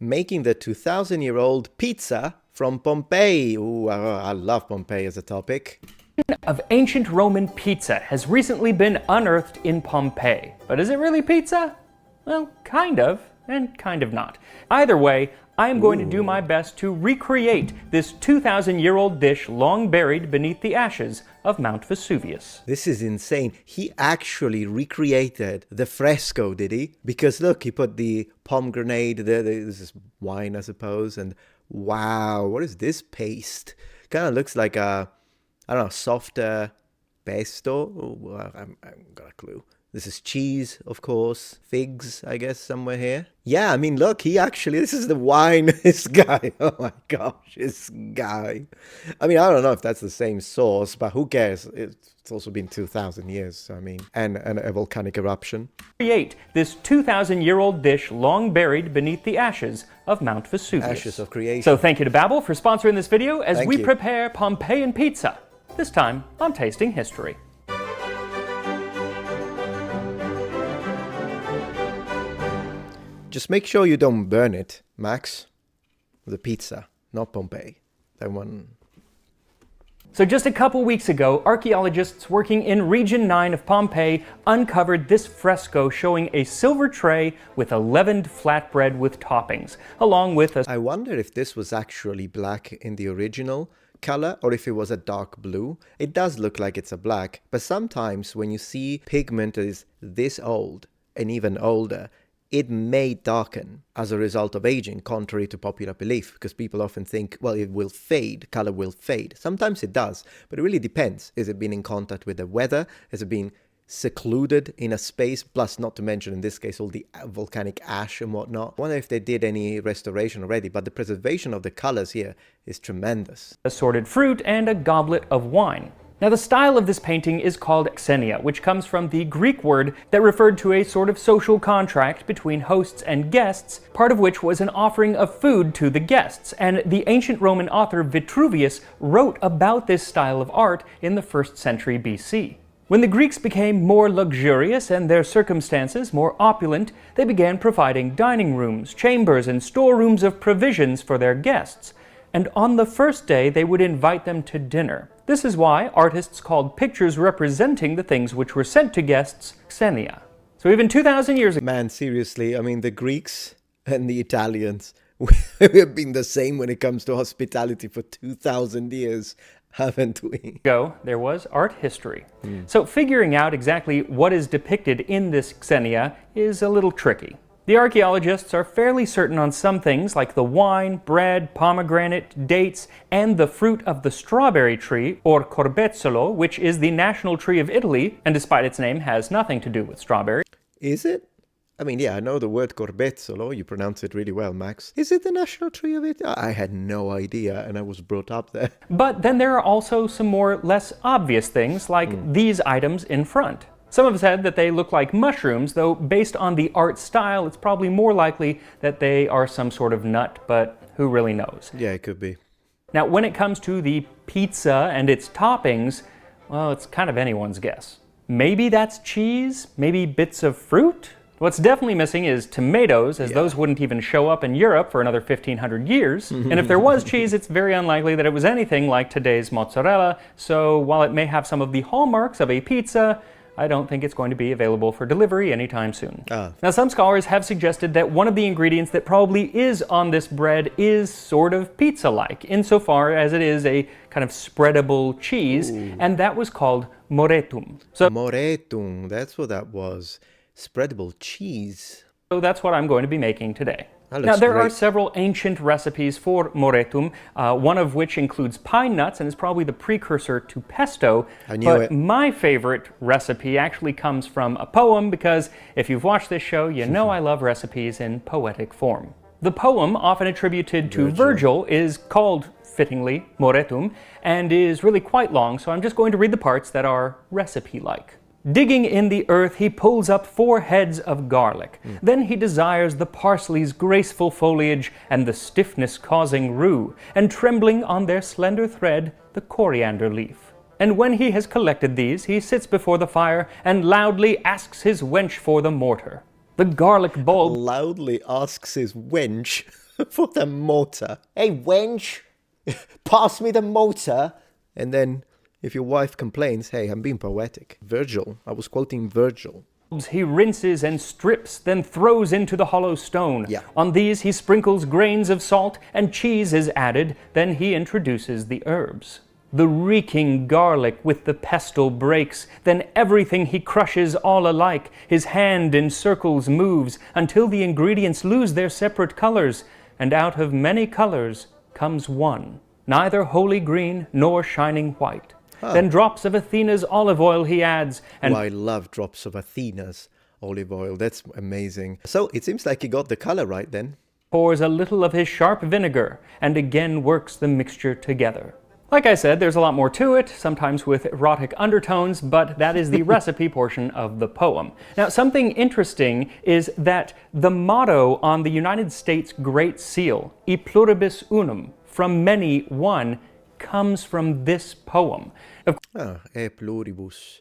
making the 2,000-year-old pizza from Pompeii. Ooh, I love Pompeii as a topic. Of ancient Roman pizza has recently been unearthed in Pompeii. But is it really pizza? Well, kind of, and kind of not. Either way, I am going to do my best to recreate this 2,000-year-old dish long buried beneath the ashes of Mount Vesuvius. This is insane. He actually recreated the fresco, did he? Because look, he put the pomegranate, this is wine, I suppose, and wow, what is this paste? Kind of looks like a, I don't know, softer pesto. Ooh, I haven't got a clue. This is cheese, of course. Figs, I guess, somewhere here. Yeah, I mean, look, this is the wine, this guy. Oh my gosh, this guy. I mean, I don't know if that's the same source, but who cares? It's also been 2,000 years, I mean, and a volcanic eruption. Create this 2,000-year-old dish long buried beneath the ashes of Mount Vesuvius. Ashes of creation. So thank you to Babbel for sponsoring this video as we prepare Pompeian pizza. This time on Tasting History. Just make sure you don't burn it, Max. The pizza, not Pompeii. That one. So just a couple weeks ago, archaeologists working in Region 9 of Pompeii uncovered this fresco showing a silver tray with a leavened flatbread with toppings, along with a... I wonder if this was actually black in the original color or if it was a dark blue. It does look like it's a black, but sometimes when you see pigment is this old and even older, it may darken as a result of aging, contrary to popular belief, because people often think, well, it will fade, color will fade. Sometimes it does, but it really depends. Is it been in contact with the weather? Has it been secluded in a space? Plus, not to mention, in this case, all the volcanic ash and whatnot. I wonder if they did any restoration already, but the preservation of the colors here is tremendous. Assorted fruit and a goblet of wine. Now, the style of this painting is called xenia, which comes from the Greek word that referred to a sort of social contract between hosts and guests, part of which was an offering of food to the guests. And the ancient Roman author Vitruvius wrote about this style of art in the 1st century BC. When the Greeks became more luxurious and their circumstances more opulent, they began providing dining rooms, chambers, and storerooms of provisions for their guests. And on the first day, they would invite them to dinner. This is why artists called pictures representing the things which were sent to guests xenia. So even 2,000 years ago... Man, seriously, I mean, the Greeks and the Italians, we have been the same when it comes to hospitality for 2,000 years, haven't we? There was art history. So figuring out exactly what is depicted in this xenia is a little tricky. The archaeologists are fairly certain on some things like the wine, bread, pomegranate, dates, and the fruit of the strawberry tree, or corbezzolo, which is the national tree of Italy, and despite its name has nothing to do with strawberry. Is it? I mean, yeah, I know the word corbezzolo, you pronounce it really well, Max. Is it the national tree of Italy? I had no idea, and I was brought up there. But then there are also some more less obvious things, like these items in front. Some have said that they look like mushrooms, though based on the art style, it's probably more likely that they are some sort of nut, but who really knows? Yeah, it could be. Now, when it comes to the pizza and its toppings, well, it's kind of anyone's guess. Maybe that's cheese? Maybe bits of fruit? What's definitely missing is tomatoes, as those wouldn't even show up in Europe for another 1,500 years. And if there was cheese, it's very unlikely that it was anything like today's mozzarella, so while it may have some of the hallmarks of a pizza, I don't think it's going to be available for delivery anytime soon. Now, some scholars have suggested that one of the ingredients that probably is on this bread is sort of pizza-like, insofar as it is a kind of spreadable cheese, and that was called moretum. Moretum, that's what that was. Spreadable cheese. So that's what I'm going to be making today. Now, there are several ancient recipes for moretum, one of which includes pine nuts and is probably the precursor to pesto. But my favorite recipe actually comes from a poem, because if you've watched this show, you know I love recipes in poetic form. The poem, often attributed to Virgil, is called, fittingly, moretum, and is really quite long, so I'm just going to read the parts that are recipe-like. Digging in the earth, he pulls up 4 heads of garlic. Then he desires the parsley's graceful foliage and the stiffness-causing rue, and trembling on their slender thread, the coriander leaf. And when he has collected these, he sits before the fire and loudly asks his wench for the mortar. The garlic bulb loudly asks his wench. For the mortar. Hey, wench, pass me the mortar. And then if your wife complains, hey, I'm being poetic. Virgil, I was quoting Virgil. He rinses and strips, then throws into the hollow stone. Yeah. On these he sprinkles grains of salt, and cheese is added. Then he introduces the herbs. The reeking garlic with the pestle breaks, then everything he crushes all alike. His hand in circles moves, until the ingredients lose their separate colors, and out of many colors comes one, neither wholly green nor shining white. Then drops of Athena's olive oil he adds. And I love drops of Athena's olive oil. That's amazing. So it seems like he got the color right then. Pours a little of his sharp vinegar, and again works the mixture together. Like I said, there's a lot more to it, sometimes with erotic undertones, but that is the recipe portion of the poem. Now, something interesting is that the motto on the United States Great Seal, E pluribus unum, from many one, comes from this poem. E pluribus.